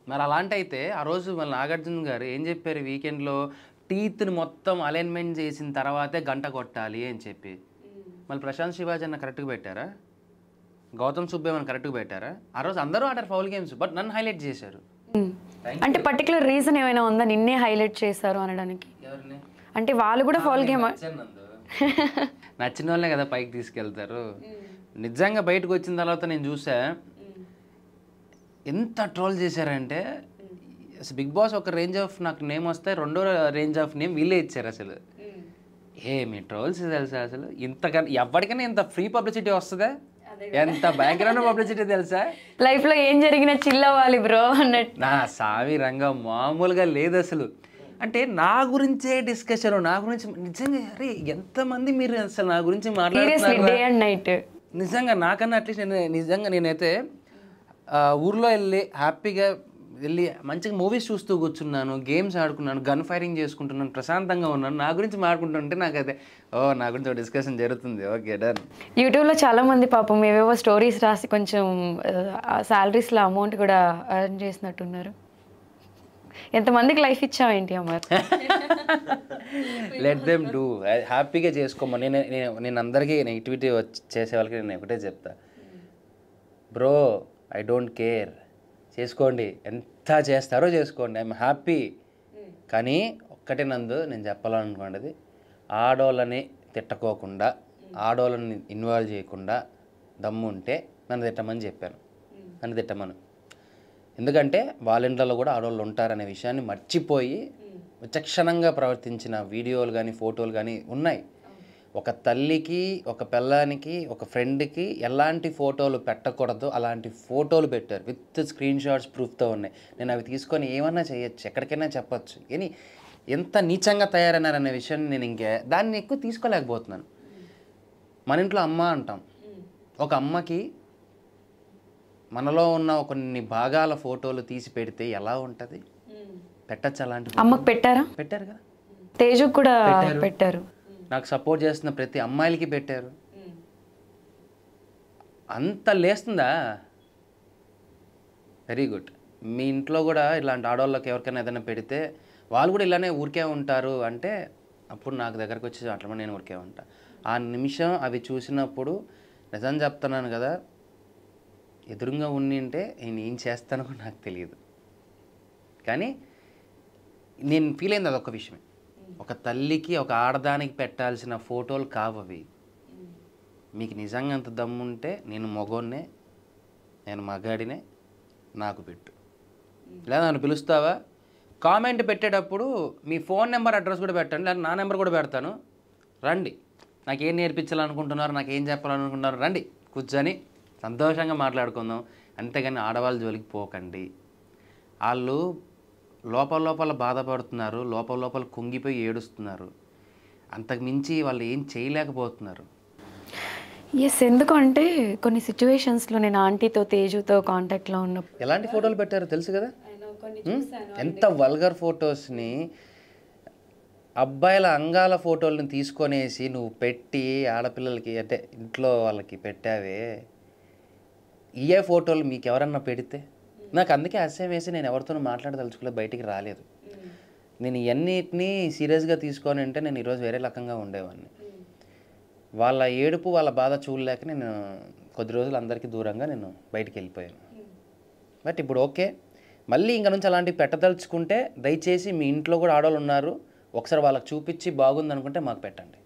మరి అలాంటైతే ఆ రోజు మళ్ళీ నాగార్జున గారు ఏం చెప్పారు వీకెండ్‌లో టీత్‌ని మొత్తం అలైన్‌మెంట్ చేసిన తర్వాతే గంట కొట్టాలి అని చెప్పి. మళ్ళీ ప్రశాంత్ శివాజీ అన్న కరెక్ట్‌గా పెట్టారా? గౌతమ్ సుబ్బేమన్న కరెక్ట్‌గా పెట్టారా? ఆ రోజు అందరూ ఆడారు ఫౌల్ గేమ్స్. బట్ నన్ను హైలైట్ చేశారు. అంటే పర్టిక్యులర్ రీజన్ ఏమైనా ఉందా నిన్నే హైలైట్ చేశారు అనడానికి? ఎవరిని? అంటే వాళ్ళు కూడా ఫౌల్ గేమ్ నచ్చిన వాళ్ళే కదా పైకి తీసుకెళ్తారు. నిజంగా బయటకు వచ్చిన తర్వాత నేను చూసా ఎంత ట్రోల్ చేశారంటే బిగ్ బాస్ ఒక రేంజ్ ఆఫ్ నాకు నేమ్ వస్తే రెండో రేంజ్ ఆఫ్ నేమ్ వీళ్ళే ఇచ్చారు అసలు. మీ ట్రోల్స్ తెలుసా అసలు ఇంతకన్నా ఎవరికైనా ఇంత ఫ్రీ పబ్లిసిటీ వస్తుందా? ఎంత బ్యాక్గ్రౌండ్ పబ్లిసిటీ తెలుసా? లైఫ్లో ఏం జరిగినా చిల్ అవ్వాలి బ్రో అన్నట్టు. నా సావి రంగం మామూలుగా లేదు అసలు. అంటే నా గురించే డిస్కషన్, నా గురించి నిజంగా అరే ఎంతమంది మీరు అసలు నా గురించి మాట్లాడుతున్నారు. నిజంగా నాకన్నా అట్లీస్ట్ నేనైతే ఊర్లో వెళ్ళి హ్యాపీగా వెళ్ళి మంచిగా మూవీస్ చూస్తూ కూర్చున్నాను, గేమ్స్ ఆడుకున్నాను, గన్ ఫైరింగ్ చేసుకుంటున్నాను, ప్రశాంతంగా ఉన్నాను. నా గురించి మాట్లాడుకుంటుంటే నాకు అదే నా గురించి ఒక డిస్కషన్ జరుగుతుంది. Okay done. యూట్యూబ్లో చాలా మంది పాపం ఏవేవో స్టోరీస్ రాసి కొంచెం శాలరీస్లో అమౌంట్ కూడా ఎర్న్ చేసినట్టున్నారు. ఎంతమందికి లైఫ్ ఇచ్చావేంటి అమ్మాయి? లెట్ దెమ్ డూ, హ్యాపీగా చేసుకోమా. నేను అందరికీ నెగిటివిటీ చేసే వాళ్ళకి నేను ఒకటే చెప్తా, బ్రో ఐ డోంట్ కేర్, చేసుకోండి, ఎంత చేస్తారో చేసుకోండి, ఐఎమ్ హ్యాపీ. కానీ ఒక్కటే నేను చెప్పాలనుకున్నది, ఆడోళ్ళని తిట్టుకోకుండా, ఆడోళ్ళని ఇన్వాల్వ్ చేయకుండా దమ్ము ఉంటే నన్ను తిట్టమని చెప్పాను. నన్ను తిట్టమను. ఎందుకంటే వాళ్ళ ఇంట్లో కూడా ఆడవాళ్ళు ఉంటారనే విషయాన్ని మర్చిపోయి విచక్షణంగా ప్రవర్తించిన వీడియోలు కానీ ఫోటోలు కానీ ఉన్నాయి. ఒక తల్లికి, ఒక పిల్లానికి, ఒక ఫ్రెండ్కి ఎలాంటి ఫోటోలు పెట్టకూడదు అలాంటి ఫోటోలు పెట్టారు. విత్ స్క్రీన్ షాట్స్ ప్రూఫ్తో ఉన్నాయి. నేను అవి తీసుకొని ఏమన్నా చేయొచ్చు, ఎక్కడికైనా చెప్పచ్చు. కానీ ఎంత నీచంగా తయారన్నారనే విషయాన్ని నేను దాన్ని ఎక్కువ తీసుకోలేకపోతున్నాను. మన ఇంట్లో అమ్మ అంటాం. ఒక అమ్మకి మనలో ఉన్న కొన్ని భాగాల ఫోటోలు తీసి పెడితే ఎలా ఉంటుంది? పెట్టచ్చు. అలాంటి అమ్మకు పెట్టారు కదా, తేజుకు కూడా పెట్టారు, నాకు సపోర్ట్ చేస్తున్న ప్రతి అమ్మాయిలకి పెట్టారు. అంత లేస్తుందా? Very good. మీ ఇంట్లో కూడా ఇలాంటి ఆడవాళ్ళకి ఎవరికైనా ఏదైనా పెడితే వాళ్ళు కూడా ఇలానే ఊరికే ఉంటారు అంటే అప్పుడు నాకు దగ్గరకు వచ్చి అట్లా నేను ఊరికే ఉంటా. ఆ నిమిషం అవి చూసినప్పుడు నిజం చెప్తున్నాను కదా, ఎదురుగా ఉండింటే నేను ఏం చేస్తానో నాకు తెలియదు. కానీ నేను ఫీల్ అయింది అదొక విషయమే. ఒక తల్లికి, ఒక ఆడదానికి పెట్టాల్సిన ఫోటోలు కావవి. మీకు నిజంగా అంత దమ్ముంటే నేను మగోన్నే, నేను మగాడినే, నాకు పెట్టు. లేదా నన్ను పిలుస్తావా? కామెంట్ పెట్టేటప్పుడు మీ ఫోన్ నెంబర్ అడ్రస్ కూడా పెట్టండి, లేదా నా నెంబర్ కూడా పెడతాను. రండి, నాకేం నేర్పించాలనుకుంటున్నారు, నాకేం చెప్పాలనుకుంటున్నారు, రండి కూర్చొని సంతోషంగా మాట్లాడుకుందాం. అంతేగాని ఆడవాళ్ళ జోలికి పోకండి. వాళ్ళు లోపల బాధపడుతున్నారు, లోపల కుంగిపోయి ఏడుస్తున్నారు. అంతకు మించి వాళ్ళు ఏం చేయలేకపోతున్నారు. ఎస్, ఎందుకంటే కొన్ని సిచ్యువేషన్స్లో నేను ఆంటీతో, తేజుతో కాంటాక్ట్లో ఉన్నప్పుడు ఎలాంటి ఫోటోలు పెట్టారో తెలుసు కదా. ఎంత వల్గర్ ఫొటోస్ని, అబ్బాయిల అంగాల ఫోటోలను తీసుకొనేసి నువ్వు పెట్టి ఆడపిల్లలకి అంటే ఇంట్లో వాళ్ళకి పెట్టావే. ఏ ఫోటోలు మీకు ఎవరన్నా పెడితే నాకు అందుకే అసహ్యం వేసి నేను ఎవరితోనూ మాట్లాడదలుచుకోలేదు, బయటికి రాలేదు. నేను ఇవన్నిటినీ సీరియస్గా తీసుకొని అంటే నేను ఈరోజు వేరే రకంగా ఉండేవాడిని. వాళ్ళ ఏడుపు, వాళ్ళ బాధ చూడలేక నేను కొద్ది రోజులు అందరికీ దూరంగా నేను బయటికి వెళ్ళిపోయాను. బట్ ఇప్పుడు ఓకే, మళ్ళీ ఇంక నుంచి అలాంటివి పెట్టదలుచుకుంటే దయచేసి మీ ఇంట్లో కూడా ఆడవాళ్ళు ఉన్నారు, ఒకసారి వాళ్ళకి చూపించి బాగుంది అనుకుంటే మాకు పెట్టండి.